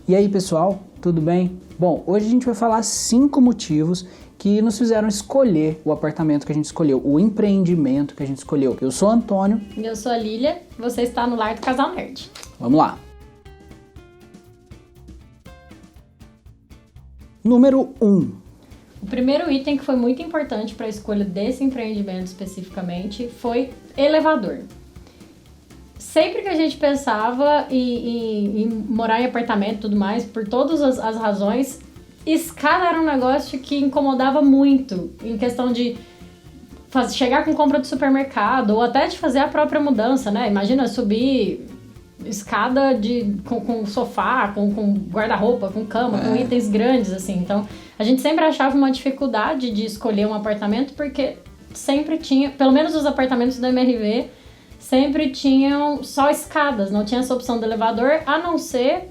E aí, pessoal, tudo bem? Bom, hoje a gente vai falar 5 motivos que nos fizeram escolher o apartamento que a gente escolheu, o empreendimento que a gente escolheu. Eu sou o Antônio. E eu sou a Lília. Você está no Lar do Casal Nerd. Vamos lá. Número 1. O primeiro item que foi muito importante para a escolha desse empreendimento especificamente foi elevador. Sempre que a gente pensava em morar em apartamento e tudo mais, por todas as razões, escada era um negócio que incomodava muito em questão de chegar com compra do supermercado ou até de fazer a própria mudança, né? Imagina subir escada com sofá, com guarda-roupa, com cama, com itens grandes, assim. Então, a gente sempre achava uma dificuldade de escolher um apartamento porque sempre tinha, pelo menos os apartamentos da MRV, sempre tinham só escadas, não tinha essa opção do elevador, a não ser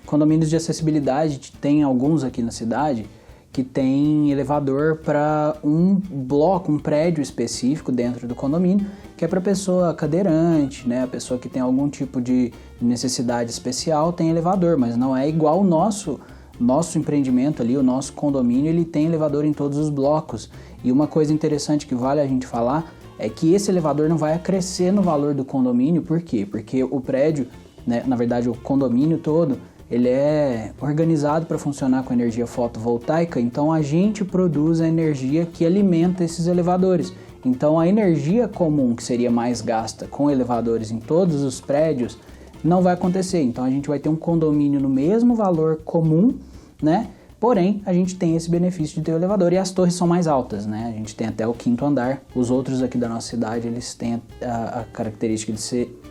condomínios de acessibilidade, tem alguns aqui na cidade que tem elevador para um bloco, um prédio específico dentro do condomínio, que é para pessoa cadeirante, né? A pessoa que tem algum tipo de necessidade especial tem elevador, mas não é igual o nosso empreendimento ali, o nosso condomínio, ele tem elevador em todos os blocos. E uma coisa interessante que vale a gente falar é que esse elevador não vai acrescer no valor do condomínio. Por quê? Porque o prédio, né, na verdade o condomínio todo, ele é organizado para funcionar com energia fotovoltaica, então a gente produz a energia que alimenta esses elevadores. Então a energia comum, que seria mais gasta com elevadores em todos os prédios, não vai acontecer. Então a gente vai ter um condomínio no mesmo valor comum, né? Porém, a gente tem esse benefício de ter o elevador e as torres são mais altas, né? A gente tem até o 5º andar. Os outros aqui da nossa cidade, eles têm a característica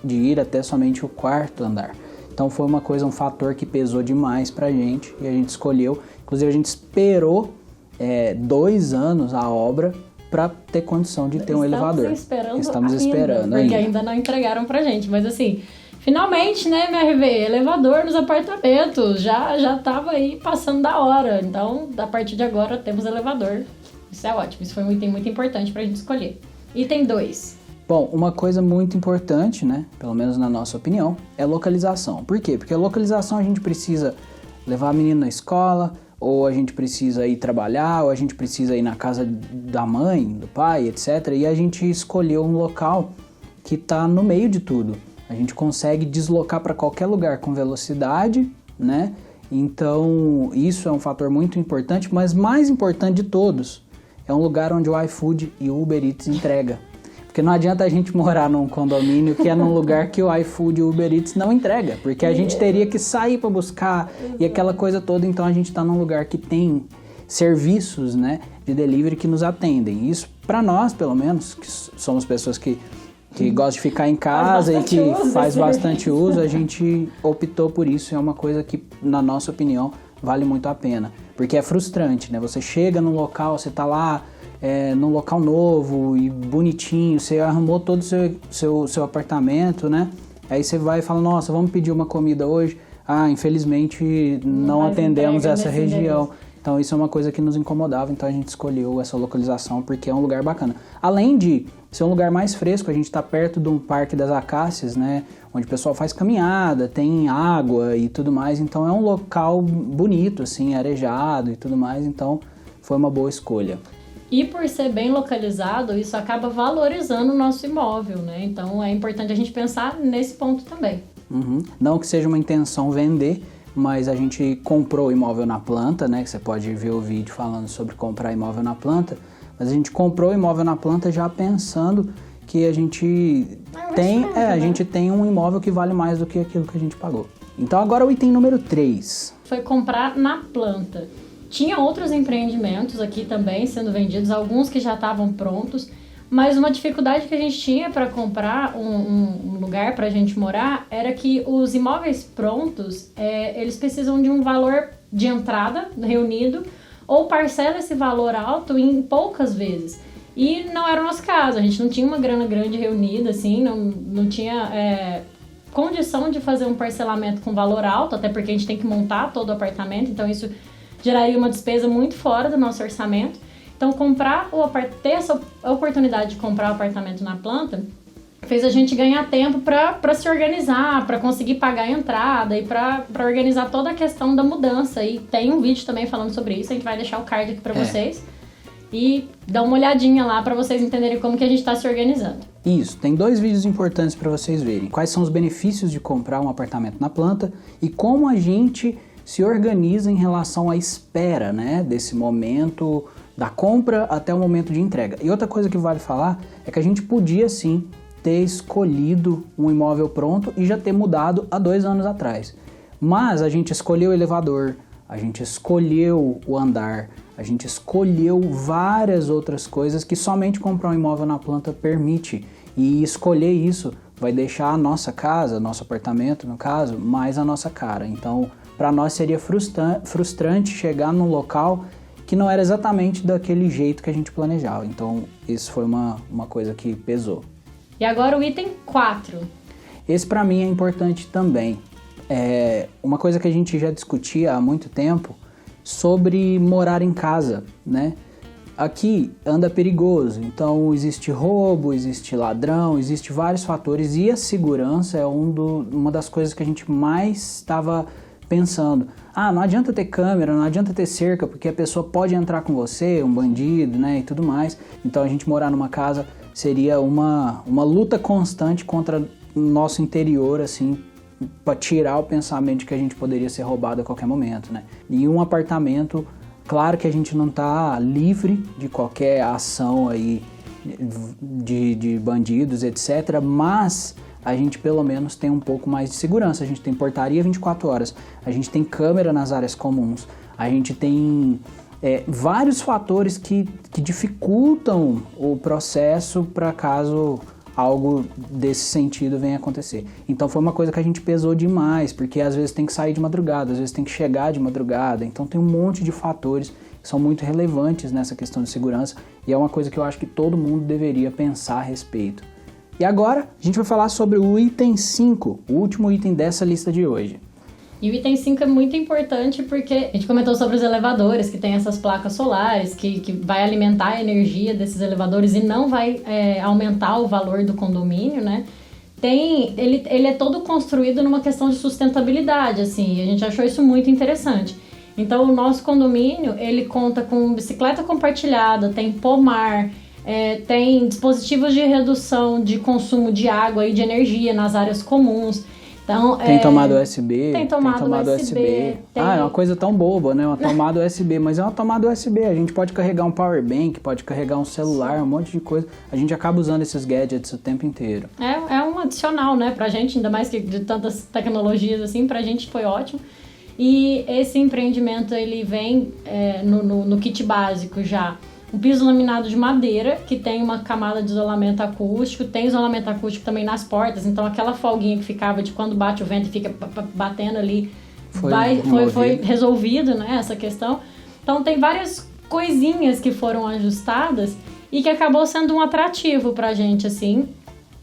de ir até somente o 4º andar. Então foi um fator que pesou demais pra gente e a gente escolheu. Inclusive a gente esperou 2 anos a obra para ter condição de ter um elevador. Estamos esperando ainda. Porque ainda não entregaram pra gente, mas assim... Finalmente, né, MRV, elevador nos apartamentos, já tava aí passando da hora. Então, a partir de agora, temos elevador. Isso é ótimo, isso foi um item muito importante pra gente escolher. Item 2. Bom, uma coisa muito importante, né, pelo menos na nossa opinião, é localização. Por quê? Porque a localização a gente precisa levar a menina na escola, ou a gente precisa ir trabalhar, ou a gente precisa ir na casa da mãe, do pai, etc. E a gente escolheu um local que tá no meio de tudo. A gente consegue deslocar para qualquer lugar com velocidade, né? Então, isso é um fator muito importante, mas mais importante de todos, é um lugar onde o iFood e o Uber Eats entrega. Porque não adianta a gente morar num condomínio que é num lugar que o iFood e o Uber Eats não entrega, porque a gente teria que sair para buscar e aquela coisa toda. Então, a gente está num lugar que tem serviços, né, de delivery que nos atendem. Isso, para nós, pelo menos, que somos pessoas que gosta de ficar em casa e que faz bastante uso, a gente optou por isso. É uma coisa que, na nossa opinião, vale muito a pena. Porque é frustrante, né? Você chega num local, você tá lá num local novo e bonitinho, você arrumou todo o seu apartamento, né? Aí você vai e fala, nossa, vamos pedir uma comida hoje. Ah, infelizmente não atendemos essa região. Então isso é uma coisa que nos incomodava, então a gente escolheu essa localização porque é um lugar bacana. Além de ser um lugar mais fresco, a gente está perto de um Parque das Acácias, né, onde o pessoal faz caminhada, tem água e tudo mais, então é um local bonito, assim, arejado e tudo mais, então foi uma boa escolha. E por ser bem localizado, isso acaba valorizando o nosso imóvel, né? Então é importante a gente pensar nesse ponto também. Não que seja uma intenção vender, mas a gente comprou o imóvel na planta, né? Que você pode ver o vídeo falando sobre comprar imóvel na planta. Mas a gente comprou o imóvel na planta já pensando que a gente tem um imóvel que vale mais do que aquilo que a gente pagou. Então agora o item número 3. Foi comprar na planta. Tinha outros empreendimentos aqui também sendo vendidos, alguns que já estavam prontos. Mas uma dificuldade que a gente tinha para comprar um lugar para a gente morar era que os imóveis prontos, eles precisam de um valor de entrada reunido ou parcela esse valor alto em poucas vezes. E não era o nosso caso, a gente não tinha uma grana grande reunida, assim, não tinha condição de fazer um parcelamento com valor alto, até porque a gente tem que montar todo o apartamento, então isso geraria uma despesa muito fora do nosso orçamento. Então, ter essa oportunidade de comprar o apartamento na planta fez a gente ganhar tempo para se organizar, para conseguir pagar a entrada e para organizar toda a questão da mudança. E tem um vídeo também falando sobre isso, a gente vai deixar o card aqui para vocês. E dá uma olhadinha lá para vocês entenderem como que a gente está se organizando. Isso, tem 2 vídeos importantes para vocês verem. Quais são os benefícios de comprar um apartamento na planta e como a gente se organiza em relação à espera, né, desse momento da compra até o momento de entrega. E outra coisa que vale falar é que a gente podia sim ter escolhido um imóvel pronto e já ter mudado há 2 anos atrás. Mas a gente escolheu o elevador, a gente escolheu o andar, a gente escolheu várias outras coisas que somente comprar um imóvel na planta permite. E escolher isso vai deixar a nossa casa, nosso apartamento no caso, mais a nossa cara. Então, para nós seria frustrante chegar num local que não era exatamente daquele jeito que a gente planejava. Então, isso foi uma coisa que pesou. E agora o item 4. Esse para mim é importante também. É uma coisa que a gente já discutia há muito tempo sobre morar em casa, né? Aqui anda perigoso, então existe roubo, existe ladrão, existe vários fatores e a segurança é uma das coisas que a gente mais estava pensando. Não adianta ter câmera, não adianta ter cerca, porque a pessoa pode entrar com você, um bandido, né, e tudo mais. Então a gente morar numa casa seria uma luta constante contra o nosso interior, assim, para tirar o pensamento de que a gente poderia ser roubado a qualquer momento, né? E um apartamento, claro que a gente não está livre de qualquer ação aí de bandidos, etc., mas a gente pelo menos tem um pouco mais de segurança. A gente tem portaria 24 horas, a gente tem câmera nas áreas comuns, a gente tem vários fatores que dificultam o processo para caso algo desse sentido venha acontecer. Então foi uma coisa que a gente pesou demais, porque às vezes tem que sair de madrugada, às vezes tem que chegar de madrugada, então tem um monte de fatores que são muito relevantes nessa questão de segurança e é uma coisa que eu acho que todo mundo deveria pensar a respeito. E agora a gente vai falar sobre o item 5, o último item dessa lista de hoje. E o item 5 é muito importante porque a gente comentou sobre os elevadores, que tem essas placas solares, que vai alimentar a energia desses elevadores e não vai aumentar o valor do condomínio, né? Ele é todo construído numa questão de sustentabilidade, assim, e a gente achou isso muito interessante. Então, o nosso condomínio, ele conta com bicicleta compartilhada, tem pomar, tem dispositivos de redução de consumo de água e de energia nas áreas comuns. Então, tem tomada USB. Tem tomada USB. É uma coisa tão boba, né? Uma tomada USB, mas é uma tomada USB. A gente pode carregar um power bank, pode carregar um celular, um monte de coisa. A gente acaba usando esses gadgets o tempo inteiro. É um adicional, né? Pra gente, ainda mais que de tantas tecnologias assim, pra gente foi ótimo. E esse empreendimento, ele vem no kit básico já. Um piso laminado de madeira, que tem uma camada de isolamento acústico, tem isolamento acústico também nas portas, então aquela folguinha que ficava de quando bate o vento e fica batendo ali, foi resolvido, né, essa questão. Então tem várias coisinhas que foram ajustadas e que acabou sendo um atrativo pra gente, assim,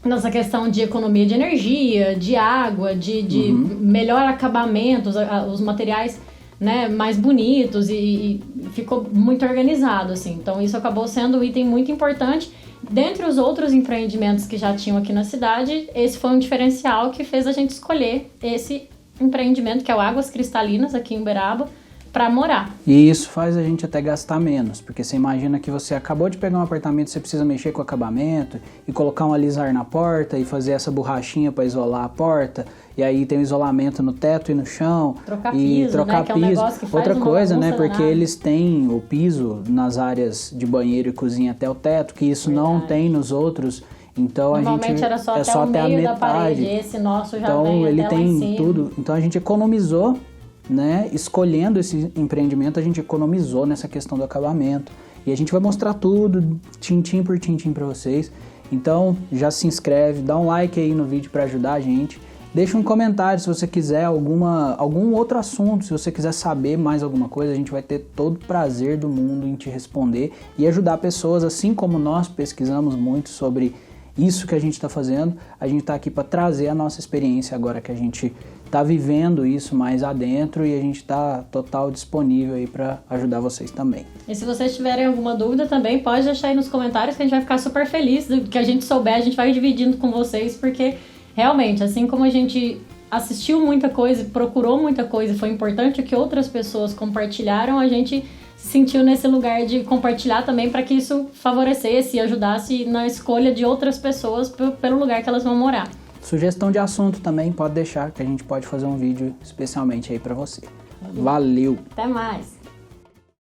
nessa questão de economia de energia, de água, de melhor acabamento, os materiais, né, mais bonitos e ficou muito organizado, assim. Então isso acabou sendo um item muito importante. Dentre os outros empreendimentos que já tinham aqui na cidade, esse foi um diferencial que fez a gente escolher esse empreendimento, que é o Águas Cristalinas, aqui em Uberaba, para morar. E isso faz a gente até gastar menos, porque você imagina que você acabou de pegar um apartamento, você precisa mexer com o acabamento e colocar um alisar na porta e fazer essa borrachinha para isolar a porta, e aí tem o isolamento no teto e no chão, trocar e piso, trocar né? Que piso. É um negócio que faz outra uma coisa, né? bagunça Porque danada. eles têm o piso nas áreas de banheiro e cozinha até o teto, que isso não tem nos outros. Então Normalmente a gente era só até o meio da parede. Esse nosso já então vem ele até lá em tem cima. tudo. Então a gente economizou, né? Escolhendo esse empreendimento, a gente economizou nessa questão do acabamento. E a gente vai mostrar tudo, tintim por tintim para vocês. Então já se inscreve, dá um like aí no vídeo para ajudar a gente. Deixa um comentário se você quiser algum outro assunto, se você quiser saber mais alguma coisa, a gente vai ter todo o prazer do mundo em te responder e ajudar pessoas, assim como nós pesquisamos muito sobre isso que a gente está fazendo. A gente está aqui para trazer a nossa experiência agora que a gente tá vivendo isso mais adentro e a gente tá total disponível aí para ajudar vocês também. E se vocês tiverem alguma dúvida também, pode deixar aí nos comentários que a gente vai ficar super feliz. Do que a gente souber, a gente vai dividindo com vocês, porque realmente, assim como a gente assistiu muita coisa, procurou muita coisa, foi importante o que outras pessoas compartilharam, a gente se sentiu nesse lugar de compartilhar também para que isso favorecesse e ajudasse na escolha de outras pessoas pelo lugar que elas vão morar. Sugestão de assunto também pode deixar, que a gente pode fazer um vídeo especialmente aí para você. Valeu! Até mais!